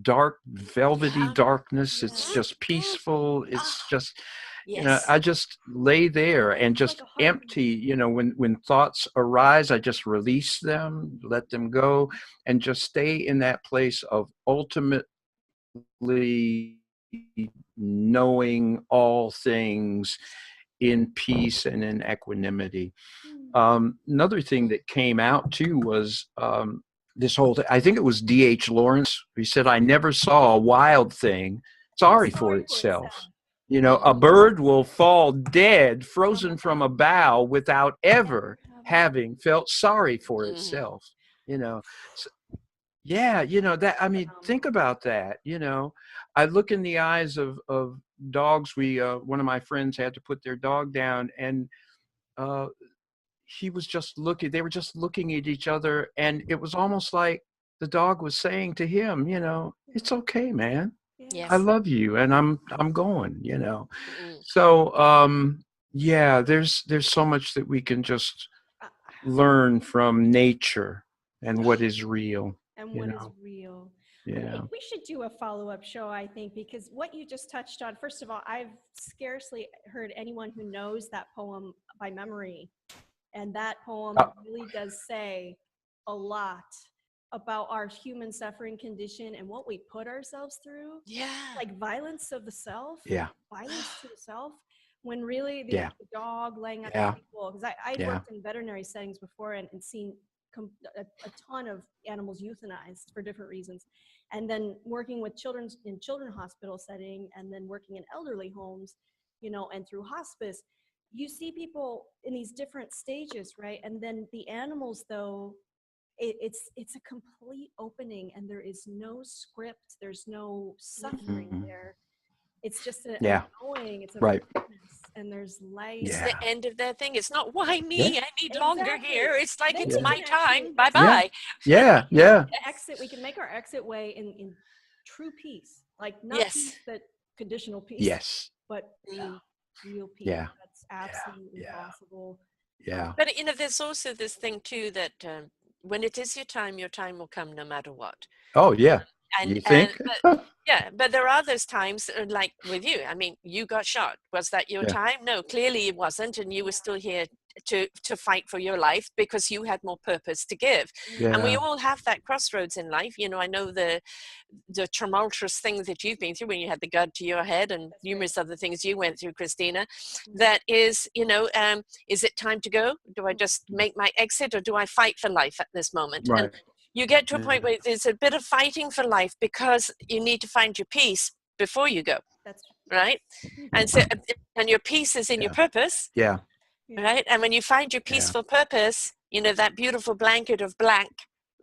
dark, velvety darkness. It's just peaceful. It's just, Yes. I just lay there and just Like a hug. empty, when thoughts arise, I just release them, let them go, and just stay in that place of ultimately knowing all things in peace and in equanimity. Another thing that came out too was this whole thing. I think it was D.H. Lawrence. He said, "I never saw a wild thing sorry for itself. A bird will fall dead, frozen from a bough, without ever having felt sorry for itself." So, yeah, that, I mean, think about that. I look in the eyes of dogs. One of my friends had to put their dog down, and he was just looking, they were just looking at each other, and it was almost like the dog was saying to him, "It's okay, man. I Yes. love you, and I'm going." Mm-mm. So yeah, there's so much that we can just learn from nature and what is real. And what is real. Yeah. We should do a follow-up show, I think, because what you just touched on, first of all, I've scarcely heard anyone who knows that poem by memory. And that poem really does say a lot about our human suffering condition and what we put ourselves through. Yeah. Like violence of the self. Yeah. Violence to the self. When really the dog laying under people, because I'd worked in veterinary settings before and seen a ton of animals euthanized for different reasons. And then working with children in children's hospital setting, and then working in elderly homes, and through hospice, you see people in these different stages, right? And then the animals, though, it's a complete opening, and there is no script, there's no suffering there. It's just a knowing, it's a awareness, and there's light. It's the end of their thing. It's not, why me? Yeah. I need longer here. It's like, it's my can time. actually- Bye-bye. Yeah. We can make our exit way in true peace, like not peace, but conditional peace. But real peace. Yeah. That's absolutely possible. Yeah. But there's also this thing too that when it is your time will come no matter what. Oh yeah. You think? But there are those times, like with you. I mean, you got shot. Was that your time? No, clearly it wasn't, and you were still here to fight for your life because you had more purpose to give. And we all have that crossroads in life. I know the tumultuous things that you've been through when you had the gun to your head, and numerous other things you went through, Christina. That is, is it time to go? Do I just make my exit, or do I fight for life at this moment? Right. And you get to a point where there's a bit of fighting for life because you need to find your peace before you go. That's right. And so, and your peace is in your purpose. Yeah. Right. And when you find your peaceful purpose, that beautiful blanket of black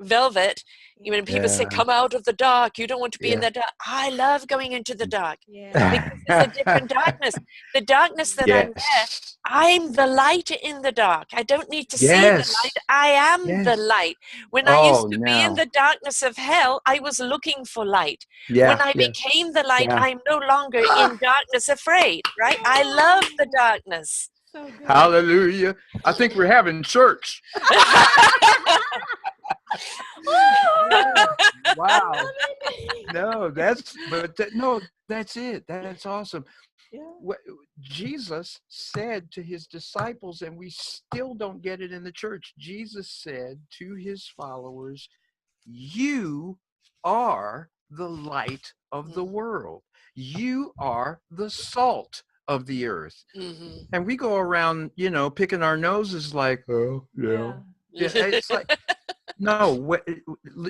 velvet, when people say, come out of the dark, you don't want to be in the dark. I love going into the dark because it's a different darkness. The darkness that I'm there, I'm the light in the dark. I don't need to see the light. I am the light. When I used to be in the darkness of hell, I was looking for light. When I became the light, I'm no longer in darkness afraid, right? I love the darkness. So good. Hallelujah. I think we're having church. Wow. No, that's it. That's awesome. What Jesus said to his disciples, and we still don't get it in the church. Jesus said to his followers, you are the light of the world. You are the salt of the earth. Mm-hmm. And we go around, picking our noses like, oh, yeah. It's like, no,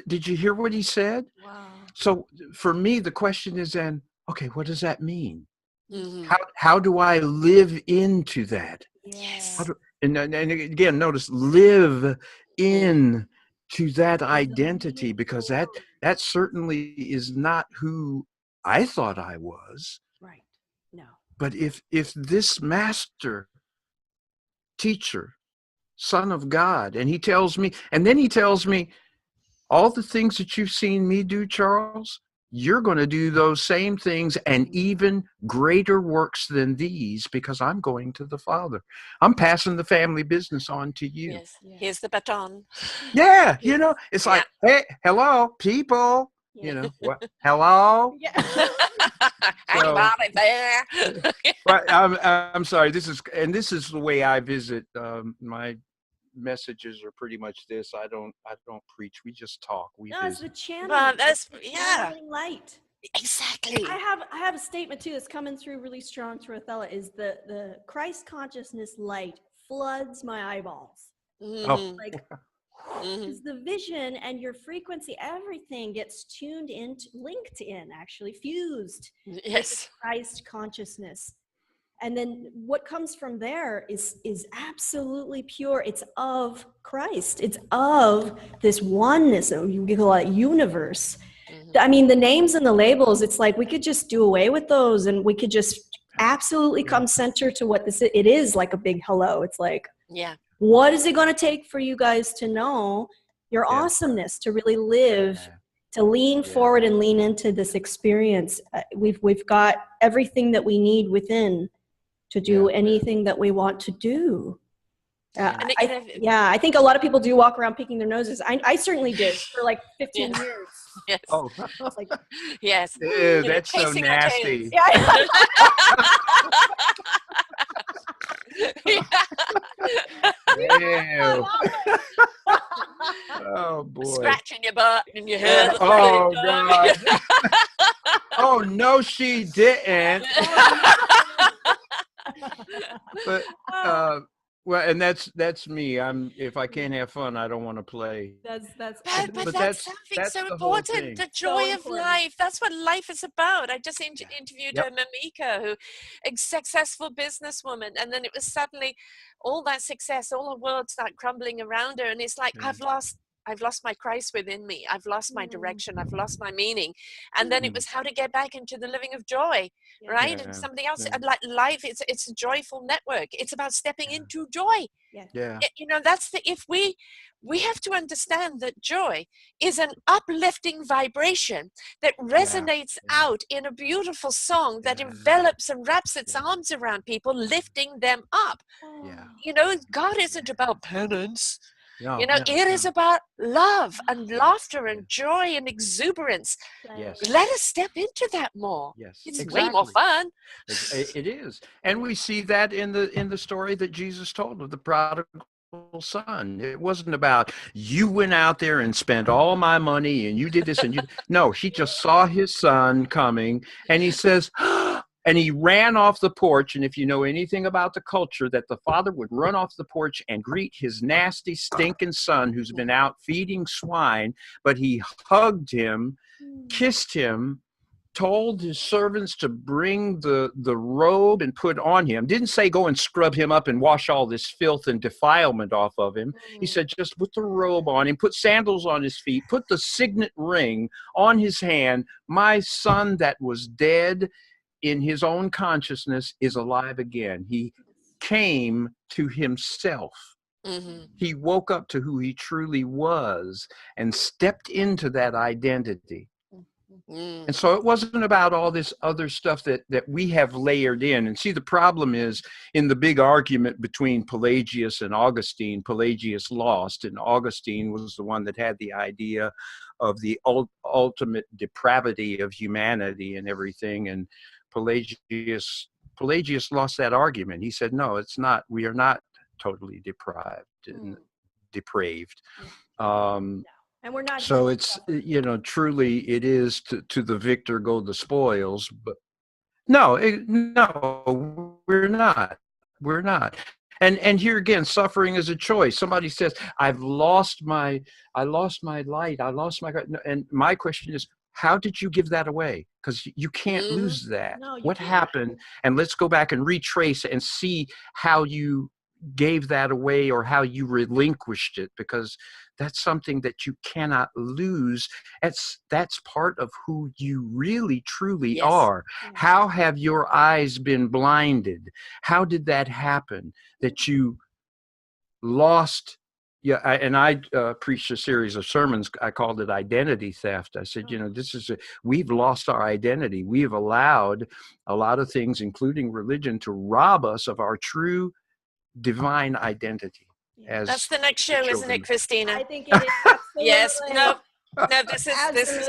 did you hear what he said? Wow. So for me, the question is then, okay, what does that mean? Mm-hmm. How do I live into that? Yes. And again, notice, live in to that identity, because that certainly is not who I thought I was. Right. No. But if this master, teacher, Son of God, and he tells me all the things that you've seen me do, Charles, you're going to do those same things and even greater works than these, because I'm going to the Father. I'm passing the family business on to you. Yes. Here's the baton. Yeah, it's like, hey, hello, people. Yeah. You know, what? Hello? Yeah. Anybody there? Right, I'm sorry. This is the way I visit. My messages are pretty much this. I don't preach. We just talk. We No, it's the visit. channeling. Well, that's, It's the yeah, channeling light. exactly. I have a statement too that's coming through really strong through Athella, is the Christ consciousness light floods my eyeballs. Mhm, Like, mhm. because the vision and your frequency, everything gets tuned in, linked in, actually fused with Yes. Christ consciousness. And then what comes from there is absolutely pure. It's of Christ. It's of this oneness, you call it universe. Mhm. I mean, the names and the labels, it's like we could just do away with those, and we could just absolutely come center to what this is. It is like a big hello. It's like, Yeah. what is it going to take for you guys to know your Yeah. awesomeness, to really live, Yeah. to lean Yeah. forward and lean into this experience? We've got everything that we need within to do anything that we want to do. And it kind of, I think a lot of people do walk around picking their noses. I certainly did for like 15 Yeah. years. yes. Oh, It's like, Yes. ew, You know, that's so chasing our tails. nasty. yeah. Ew. Oh boy. Scratching your butt and your hair. Yeah. Oh God. Oh no, she didn't. But well, and that's me. If I can't have fun, I don't want to play. That's But But that's something so the whole important. thing. The joy of important. life. That's what life is about. I just interviewed Yep. Mamika, who a successful businesswoman, and then it was suddenly all that success, all the world started crumbling around her, and it's like Yeah. I've lost my Christ within me. I've lost my direction. I've lost my meaning. And then it was how to get back into the living of joy, right? Yeah. And something else, Yeah. like life, it's a joyful network. It's about stepping into joy. Yeah. You know, that's if we have to understand that joy is an uplifting vibration that resonates out in a beautiful song that envelops and wraps its arms around people, lifting them up. Yeah. You know, God isn't about penance. No, You know, no, it is no. about love and laughter and joy and exuberance. Yes. Let us step into that more. Yes. It's way more fun. It is, and we see that in the story that Jesus told of the prodigal son. It wasn't about you went out there and spent all my money and you did this and you. No, he just saw his son coming, and he says. And he ran off the porch. And if you know anything about the culture, that the father would run off the porch and greet his nasty, stinking son who's been out feeding swine. But he hugged him, kissed him, told his servants to bring the robe and put on him. Didn't say go and scrub him up and wash all this filth and defilement off of him. He said just put the robe on him, put sandals on his feet, put the signet ring on his hand. My son that was dead in his own consciousness is alive again. He came to himself. Mm-hmm. He woke up to who he truly was and stepped into that identity. Mm. And so it wasn't about all this other stuff that we have layered in. And see, the problem is in the big argument between Pelagius and Augustine, Pelagius lost, and Augustine was the one that had the idea of the ultimate depravity of humanity and everything. And Pelagius lost that argument. He said, no, it's not. We are not totally deprived and depraved. And we're not. So it's, you know, truly it is to the victor go the spoils, but no, we're not. We're not. And here again, suffering is a choice. Somebody says, I lost my light. I lost my, and my question is, how did you give that away? Because you can't lose that. No, you What can't. happened? And let's go back and retrace and see how you gave that away or how you relinquished it, because that's something that you cannot lose. That's part of who you really truly are. How have your eyes been blinded? How did that happen that you lost? Yeah, I preached a series of sermons. I called it identity theft. I said, you know, we've lost our identity. We have allowed a lot of things, including religion, to rob us of our true divine identity. As That's the next show, isn't it, Christina? I think it is. Absolutely. Yes. No. No, this is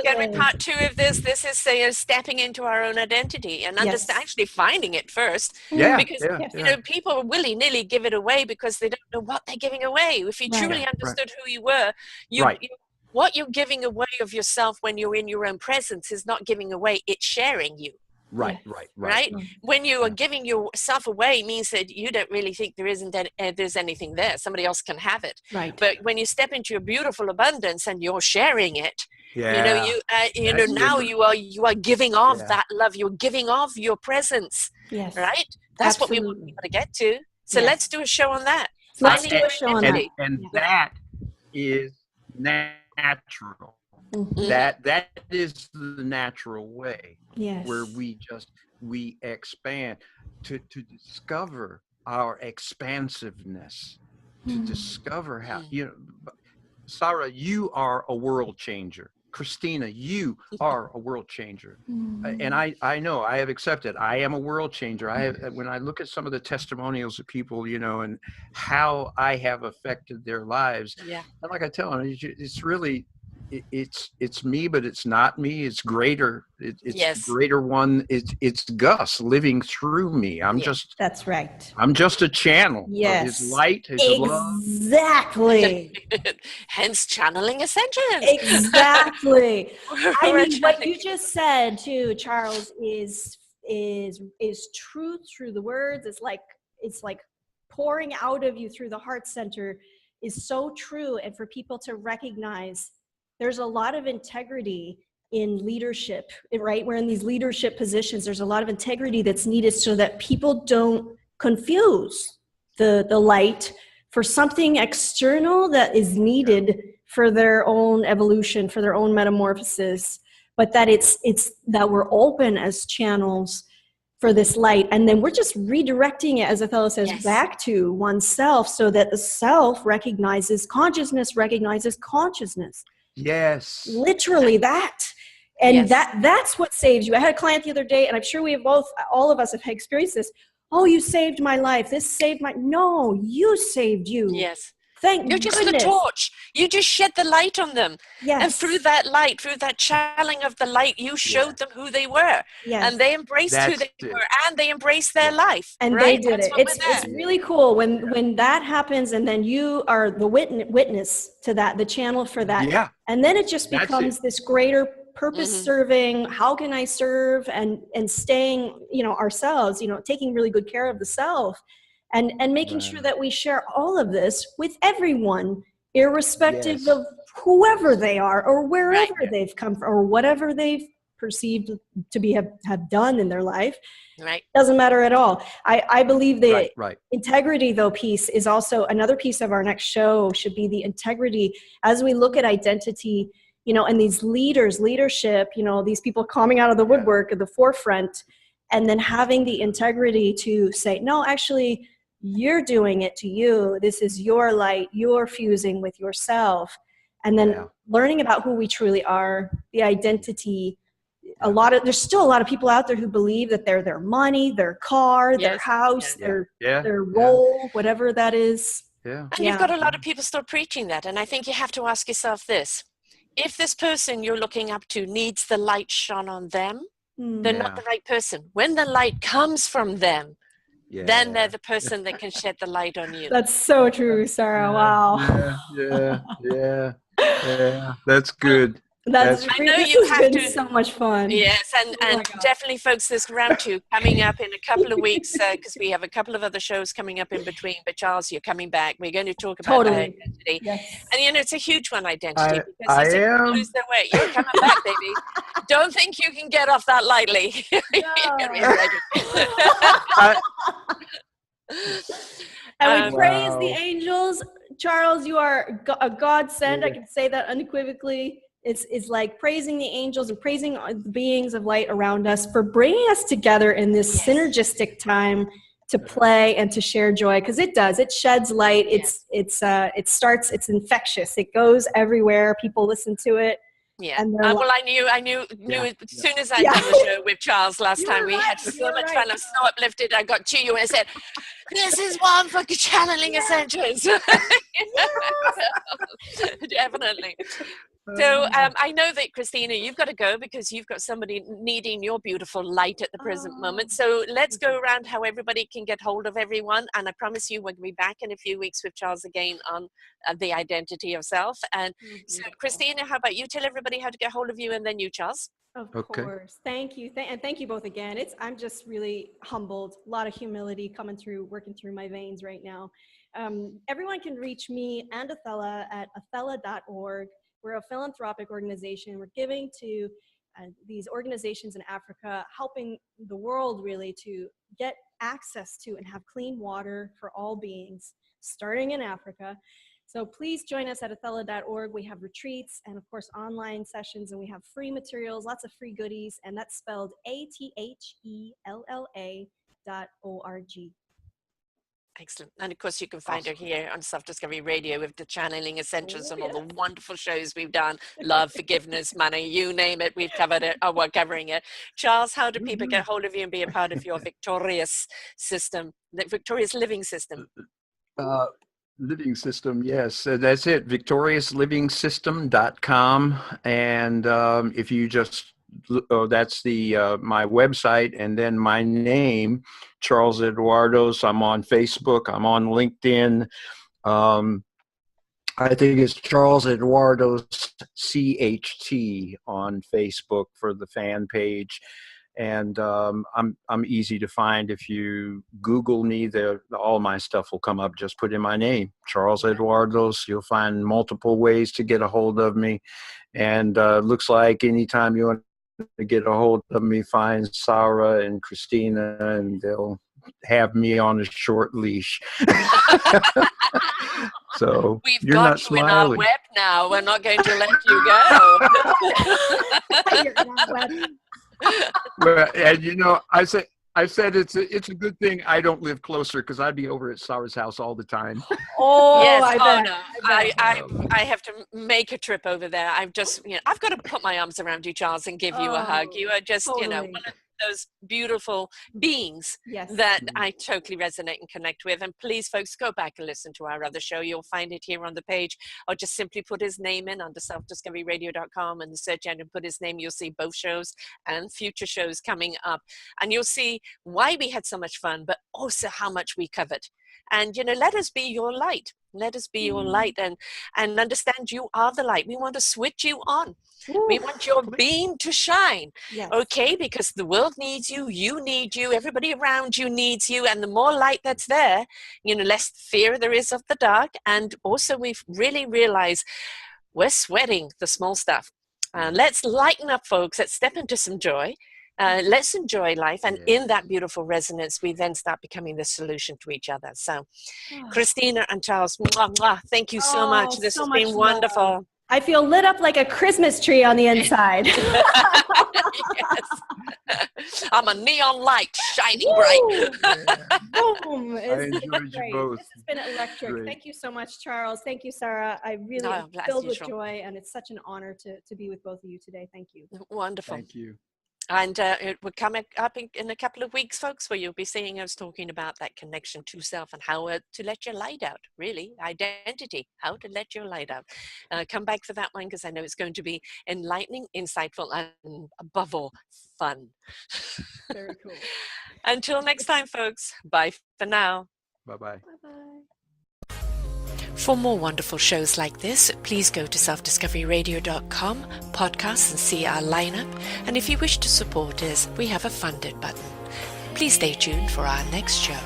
going to be Absolutely. part 2 of this. This is stepping into our own identity and Yes. actually finding it first. Yeah, Because yeah, Yes. you yeah. know, people willy-nilly give it away because they don't know what they're giving away. If you Right. truly Right. understood who you were, Right. what you're giving away of yourself when you're in your own presence is not giving away, it's sharing you. Right, Yes. right, Right? Right. When you are Yeah. giving yourself away means that you don't really think there's anything there. Somebody else can have it. Right. But when you step into your beautiful abundance and you're sharing it, Yeah. you know That's now different. you are giving off Yeah. that love. You're giving off your presence. Yes. Right? That's what we want Absolutely. people to get to. So Yes. let's do a show on that. Let's Finding do your a show on identity. that. And Yeah. that is natural. Mhm. That is the natural way Yes. where we expand to discover our expansiveness, to Mm. discover how, Sarah, you are a world changer. Christina, you are a world changer. And I know I have accepted I am a world changer. When I look at some of the testimonials of people, and how I have affected their lives, Yeah. and like I tell them, it's really, it's me, but it's not me. It's greater. It's Yes. greater one. It's Gus living through me. That's right. I'm just a channel of Yes. his light, his love. Exactly. Hence channeling ascensions. Exactly. I We're mean, what channeling- you just said too, Charles, is truth through the words. It's like pouring out of you through the heart center is so true. And for people to recognize there's a lot of integrity in leadership, right? We're in these leadership positions. There's a lot of integrity that's needed so that people don't confuse the light for something external that is needed for their own evolution, for their own metamorphosis, but that it's that we're open as channels for this light. And then we're just redirecting it, as Athella says, Yes. back to oneself so that the self recognizes consciousness. Yes. Literally that. And Yes. that's what saves you. I had a client the other day, and I'm sure we have all of us have experienced this. Oh, you saved my life. This saved no, you saved you. Yes. Thank You're just goodness. the torch. You just shed the light on them. Yes. And through that light, through that channeling of the light, you showed them who they were. Yes. And they embraced who That's they it. were, and they embraced their life. And right? they did That's it. what It's we're there. really cool when that happens, and then you are the witness to that, the channel for that. Yeah. And then it just That's becomes this greater purpose serving. How can I serve and staying, ourselves, taking really good care of the self and making sure that we share all of this with everyone, irrespective Yes. of whoever they are or wherever they've come from or whatever they've perceived to be have done in their life. Right. Doesn't matter at all. I believe the Right. integrity, though, piece is also another piece of our next show. Should be the integrity as we look at identity, and these leadership, these people coming out of the woodwork at the forefront, and then having the integrity to say, no, actually, you're doing it to you. This is your light. You're fusing with yourself. And then learning about who we truly are, the identity. There's still a lot of people out there who believe that they're their money, their car, their house, their role, whatever that is. Yeah. And you've got a lot of people still preaching that. And I think you have to ask yourself this. If this person you're looking up to needs the light shone on them, they're not the right person. When the light comes from them, then they're the person that can shed the light on you. That's so true, Sarah. Wow. Yeah. That's good. This has been so much fun. Yes, and definitely, folks, this round 2 coming up in a couple of weeks because we have a couple of other shows coming up in between. But Charles, you're coming back. We're going to talk about identity. Yes. And, it's a huge one, identity. Because I as am. people lose their way, you're coming back, baby. Don't think you can get off that lightly. And we praise the angels. Charles, you are a godsend. I can say that unequivocally. It's like praising the angels and praising the beings of light around us for bringing us together in this synergistic time to play and to share joy, because it does. It sheds light. It's infectious. It goes everywhere. People listen to it. Yeah. And well, I knew as soon as I did the show with Charles last time, we had so much fun. I'm so uplifted. I got to you and I said, this is one for channeling essentials. Definitely. So I know that, Christina, you've got to go because you've got somebody needing your beautiful light at the present moment. So let's go around how everybody can get hold of everyone. And I promise you we'll be back in a few weeks with Charles again on the identity of self. And so, Christina, how about you tell everybody how to get hold of you, and then you, Charles? Of course. Thank you. And thank you both again. I'm just really humbled. A lot of humility coming through, working through my veins right now. Everyone can reach me and Athella at athella.org. We're a philanthropic organization. We're giving to these organizations in Africa, helping the world really to get access to and have clean water for all beings, starting in Africa. So please join us at athella.org. We have retreats and, of course, online sessions, and we have free materials, lots of free goodies, and that's spelled ATHELLA.org. Excellent. And of course, you can find her here on Self-Discovery Radio with the Channeling Essentials and all the wonderful shows we've done. Love, forgiveness, money, you name it, we've covered it, or we're covering it. Charles, how do people get hold of you and be a part of your victorious system, the victorious living system? Living system, yes, that's it, victoriousliving.com. And if you just that's the my website, and then my name, Charles Eduardos. I'm on Facebook, I'm on LinkedIn. I think it's Charles Eduardos CHT on Facebook for the fan page. And I'm easy to find. If you Google me, all my stuff will come up. Just put in my name, Charles Eduardos. You'll find multiple ways to get a hold of me. And looks like anytime you want to get a hold of me, find Sarah and Christina, and they'll have me on a short leash. So we've got you in our web now. We're not going to let you go. You're in our web. Well, and you know, I said it's a good thing I don't live closer, because I'd be over at Sarah's house all the time. Oh, yes, no. I have to make a trip over there. I've got to put my arms around you, Charles, and give you a hug. You are just, totally. one of those beautiful beings yes. that I totally resonate and connect with. And please, folks, go back and listen to our other show. You'll find it here on the page, or just simply put his name in under selfdiscoveryradio.com and the search engine, put his name. You'll see both shows and future shows coming up, and you'll see why we had so much fun, but also how much we covered. And let us be your light. Let us be your light, and understand you are the light. We want to switch you on. Ooh. We want your beam to shine. Yes. Okay, because the world needs you, you need you, everybody around you needs you, and the more light that's there, less fear there is of the dark. And also we've really realized we're sweating the small stuff. Let's lighten up, folks. Let's step into some joy. Let's enjoy life, and in that beautiful resonance, we then start becoming the solution to each other. So, Christina and Charles, thank you so much. This has been wonderful. Love. I feel lit up like a Christmas tree on the inside. Yes. I'm a neon light shining bright. Boom. I enjoyed you both. This has been electric. Great. Thank you so much, Charles. Thank you, Sarah. I really am filled with joy, and it's such an honor to be with both of you today. Thank you. Wonderful. Thank you. And it will come up in a couple of weeks, folks, where you'll be seeing us talking about that connection to self and how to let your light out, really, identity, how to let your light out. Come back for that one, because I know it's going to be enlightening, insightful, and above all, fun. Very cool. Until next time, folks, bye for now. Bye-bye. Bye-bye. For more wonderful shows like this, please go to selfdiscoveryradio.com, podcasts, and see our lineup. And if you wish to support us, we have a funded button. Please stay tuned for our next show.